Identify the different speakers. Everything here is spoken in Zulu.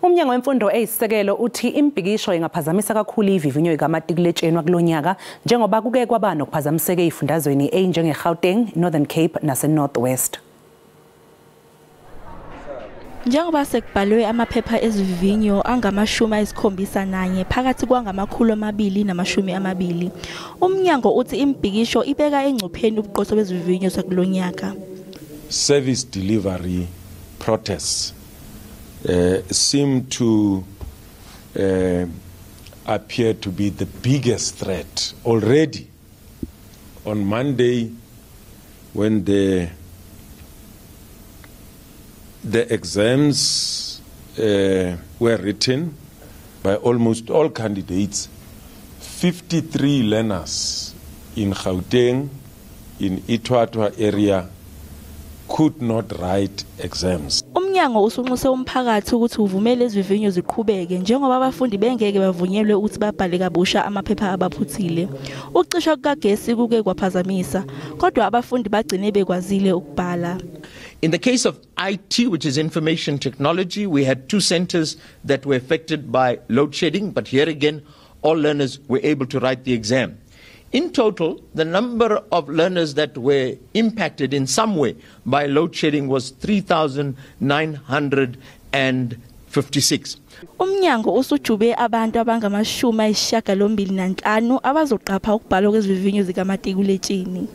Speaker 1: Umnyango wemfundo eyisisekelo uthi imibhikisho ingaphazamisa kakhulu izivivinyo zikamatikuletsheni wakulonyaka njengoba kuke kwaba nokuphazamiseka ezifundazweni ezinjenge eGauteng, Northern Cape nase North West.
Speaker 2: Njengoba sekubhalwe amaphepha ezivivinyo angama-71 phakathi kwangama-220. Umnyango uthi imibhikisho ibeka engcupheni ubuqotho bezivivinyo zakulonyaka.
Speaker 3: Service delivery protests seem to appear to be the biggest threat already. On Monday, when the exams were written by almost all candidates, 53 learners in Gauteng, in Itwatwa area, could not write exams.
Speaker 2: Umnyango usunxuse umphakathi ukuthi uvumele izivinyo ziqhubeke njengoba abafundi bengeke bavunyelwe ukuthi babhale kabusha amaphepha abaphuthile. Ucishwa kukagesi kuke kwaphazamisa, kodwa abafundi bagcine bekwazile ukubhala.
Speaker 4: In the case of IT, which is information technology, we had 2 centers that were affected by load shedding, but here again, all learners were able to write the exam. In total, the number of learners that were impacted in some way by load shedding was 3,956.
Speaker 2: Umnyango usujube abantu abangama-85 abazoqapha ukubhalwa kwezivivinyo zikamatikuletsheni.